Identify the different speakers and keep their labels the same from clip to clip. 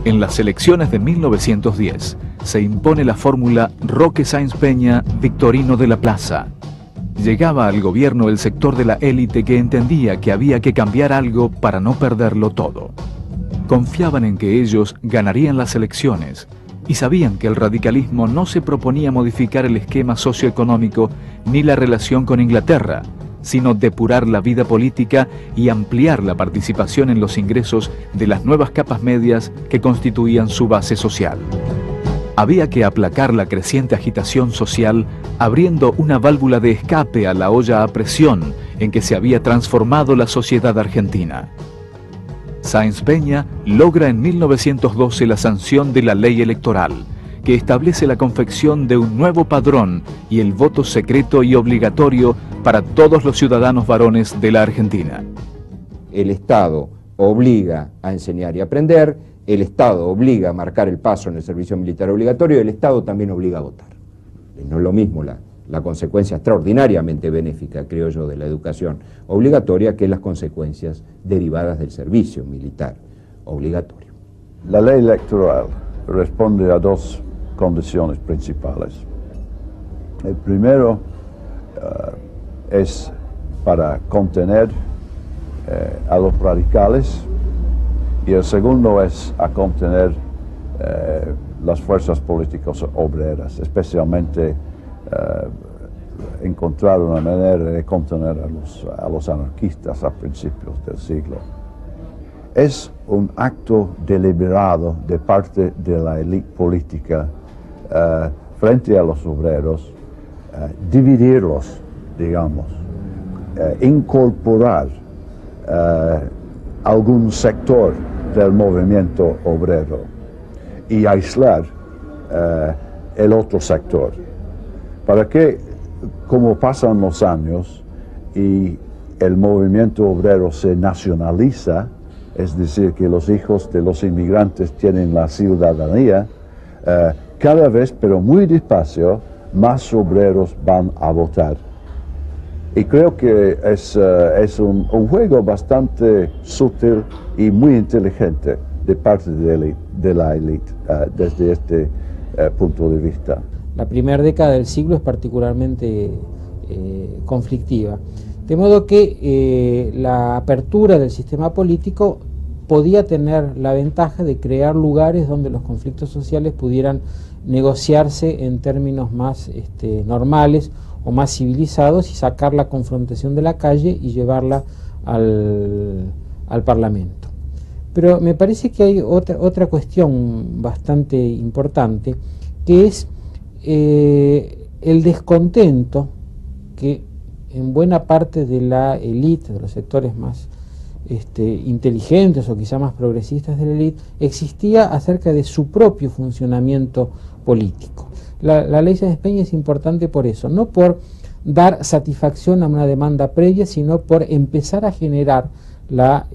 Speaker 1: En las elecciones de 1910 se impone la fórmula Roque Sáenz Peña, Victorino de la Plaza. Llegaba al gobierno el sector de la élite que entendía que había que cambiar algo para no perderlo todo. Confiaban en que ellos ganarían las elecciones y sabían que el radicalismo no se proponía modificar el esquema socioeconómico ni la relación con Inglaterra, sino depurar la vida política y ampliar la participación en los ingresos de las nuevas capas medias que constituían su base social. Había que aplacar la creciente agitación social abriendo una válvula de escape a la olla a presión en que se había transformado la sociedad argentina. Sáenz Peña logra en 1912 la sanción de la ley electoral, que establece la confección de un nuevo padrón y el voto secreto y obligatorio para todos los ciudadanos varones de la Argentina.
Speaker 2: El Estado obliga a enseñar y aprender, el Estado obliga a marcar el paso en el servicio militar obligatorio y el Estado también obliga a votar. No es lo mismo la consecuencia extraordinariamente benéfica, creo yo, de la educación obligatoria que las consecuencias derivadas del servicio militar obligatorio.
Speaker 3: La ley electoral responde a dos condiciones principales. El primero es para contener a los radicales y el segundo es a contener las fuerzas políticas obreras, especialmente encontrar una manera de contener a los anarquistas a principios del siglo. Es un acto deliberado de parte de la élite política frente a los obreros, dividirlos, digamos, incorporar algún sector del movimiento obrero y aislar el otro sector, para que, como pasan los años y el movimiento obrero se nacionaliza, es decir, que los hijos de los inmigrantes tienen la ciudadanía, cada vez, pero muy despacio, más obreros van a votar. Y creo que es un juego bastante sutil y muy inteligente de parte de la élite desde este punto de vista.
Speaker 4: La primera década del siglo es particularmente conflictiva, de modo que la apertura del sistema político podía tener la ventaja de crear lugares donde los conflictos sociales pudieran negociarse en términos más normales o más civilizados y sacar la confrontación de la calle y llevarla al Parlamento. Pero me parece que hay otra cuestión bastante importante, que es el descontento que en buena parte de la élite, de los sectores más inteligentes o quizá más progresistas de la élite, existía acerca de su propio funcionamiento político. La ley Sáenz Peña es importante por eso, no por dar satisfacción a una demanda previa, sino por empezar a generar la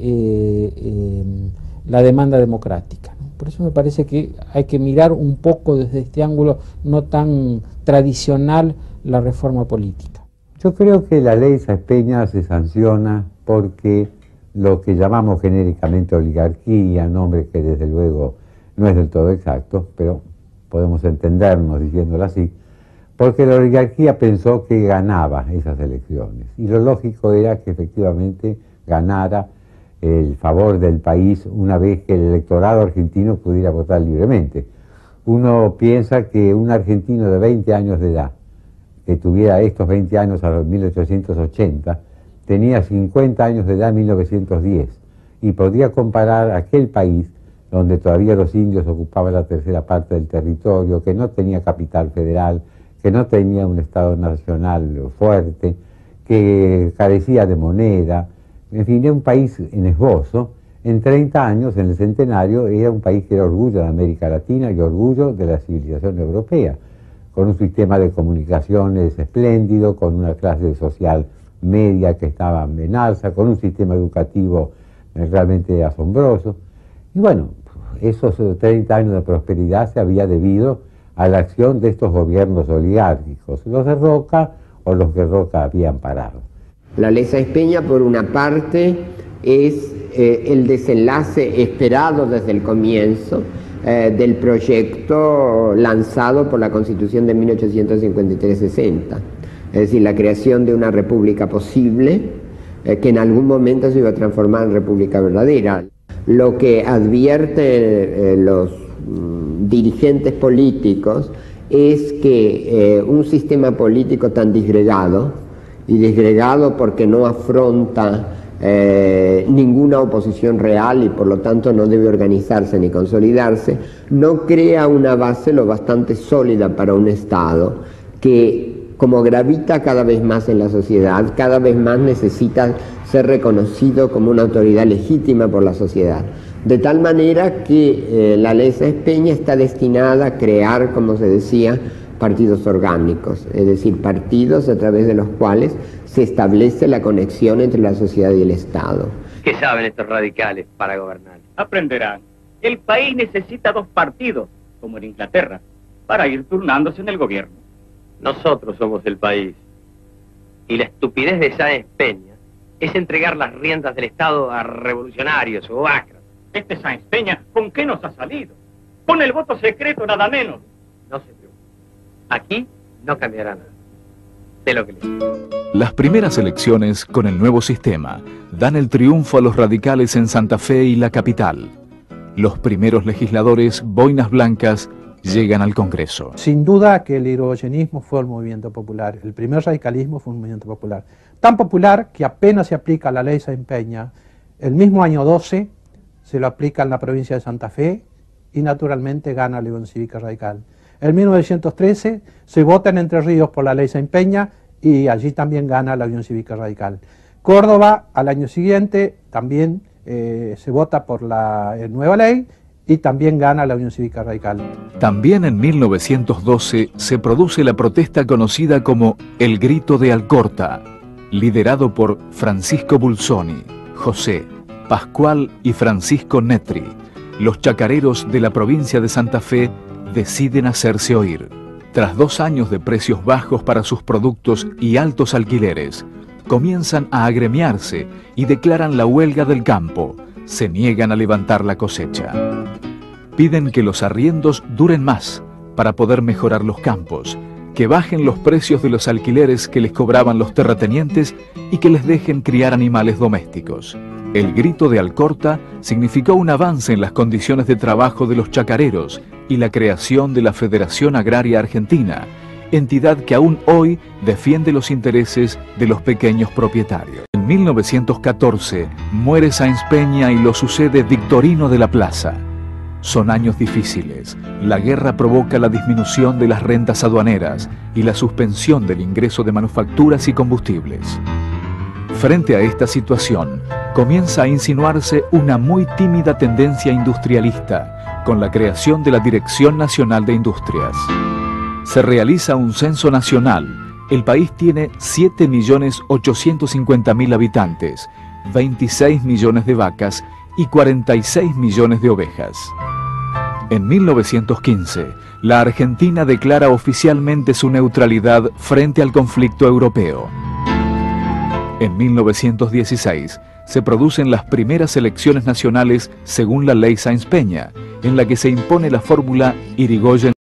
Speaker 4: demanda democrática, ¿no? Por eso me parece que hay que mirar un poco desde este ángulo no tan tradicional la reforma política.
Speaker 5: Yo creo que la ley Sáenz Peña se sanciona porque lo que llamamos genéricamente oligarquía, nombre que desde luego no es del todo exacto, pero podemos entendernos diciéndolo así, porque la oligarquía pensó que ganaba esas elecciones y lo lógico era que efectivamente ganara el favor del país una vez que el electorado argentino pudiera votar libremente. Uno piensa que un argentino de 20 años de edad, que tuviera estos 20 años a los 1880, tenía 50 años de edad en 1910 y podía comparar aquel país donde todavía los indios ocupaban la tercera parte del territorio, que no tenía capital federal, que no tenía un Estado nacional fuerte, que carecía de moneda, en fin, era un país en esbozo. En 30 años, en el centenario, era un país que era orgullo de América Latina y orgullo de la civilización europea, con un sistema de comunicaciones espléndido, con una clase social media que estaba en alza, con un sistema educativo realmente asombroso. Y bueno, esos 30 años de prosperidad se había debido a la acción de estos gobiernos oligárquicos, los de Roca o los que Roca habían parado.
Speaker 6: La ley Sáenz Peña, por una parte, es el desenlace esperado desde el comienzo del proyecto lanzado por la Constitución de 1853-60, es decir, la creación de una república posible que en algún momento se iba a transformar en república verdadera. Lo que advierten los dirigentes políticos es que un sistema político tan disgregado, y disgregado porque no afronta ninguna oposición real y por lo tanto no debe organizarse ni consolidarse, no crea una base lo bastante sólida para un Estado que, como gravita cada vez más en la sociedad, cada vez más necesita ser reconocido como una autoridad legítima por la sociedad. De tal manera que la ley Sáenz Peña está destinada a crear, como se decía, partidos orgánicos, es decir, partidos a través de los cuales se establece la conexión entre la sociedad y el Estado.
Speaker 7: ¿Qué saben estos radicales para gobernar?
Speaker 8: Aprenderán. El país necesita dos partidos, como en Inglaterra, para ir turnándose en el gobierno.
Speaker 7: Nosotros somos el país. Y la estupidez de Sáenz Peña es entregar las riendas del Estado a revolucionarios o acras.
Speaker 8: Este Sáenz Peña, ¿con qué nos ha salido? Con el voto secreto, nada menos.
Speaker 7: No se preocupe. Aquí no cambiará nada. De lo que le digo.
Speaker 1: Las primeras elecciones con el nuevo sistema dan el triunfo a los radicales en Santa Fe y la capital. Los primeros legisladores, boinas blancas, llegan al Congreso.
Speaker 9: Sin duda que el irigoyenismo fue el movimiento popular, el primer radicalismo fue un movimiento popular. Tan popular que apenas se aplica la ley Sáenz Peña, el mismo año 12 se lo aplica en la provincia de Santa Fe y naturalmente gana la Unión Cívica Radical. En 1913 se vota en Entre Ríos por la ley Sáenz Peña y allí también gana la Unión Cívica Radical. Córdoba al año siguiente también se vota por la nueva ley y también gana la Unión Cívica Radical.
Speaker 1: También en 1912 se produce la protesta conocida como el Grito de Alcorta, liderado por Francisco Bulzoni, José, Pascual y Francisco Netri. Los chacareros de la provincia de Santa Fe deciden hacerse oír. Tras 2 años de precios bajos para sus productos y altos alquileres, comienzan a agremiarse y declaran la huelga del campo. Se niegan a levantar la cosecha. Piden que los arriendos duren más para poder mejorar los campos, que bajen los precios de los alquileres que les cobraban los terratenientes y que les dejen criar animales domésticos. El Grito de Alcorta significó un avance en las condiciones de trabajo de los chacareros y la creación de la Federación Agraria Argentina, entidad que aún hoy defiende los intereses de los pequeños propietarios. En 1914 muere Sáenz Peña y lo sucede Victorino de la Plaza. Son años difíciles. La guerra provoca la disminución de las rentas aduaneras y la suspensión del ingreso de manufacturas y combustibles. Frente a esta situación, comienza a insinuarse una muy tímida tendencia industrialista con la creación de la Dirección Nacional de Industrias. Se realiza un censo nacional. El país tiene 7.850.000 habitantes, 26 millones de vacas y 46 millones de ovejas. En 1915, la Argentina declara oficialmente su neutralidad frente al conflicto europeo. En 1916, se producen las primeras elecciones nacionales según la ley Sáenz Peña, en la que se impone la fórmula Irigoyen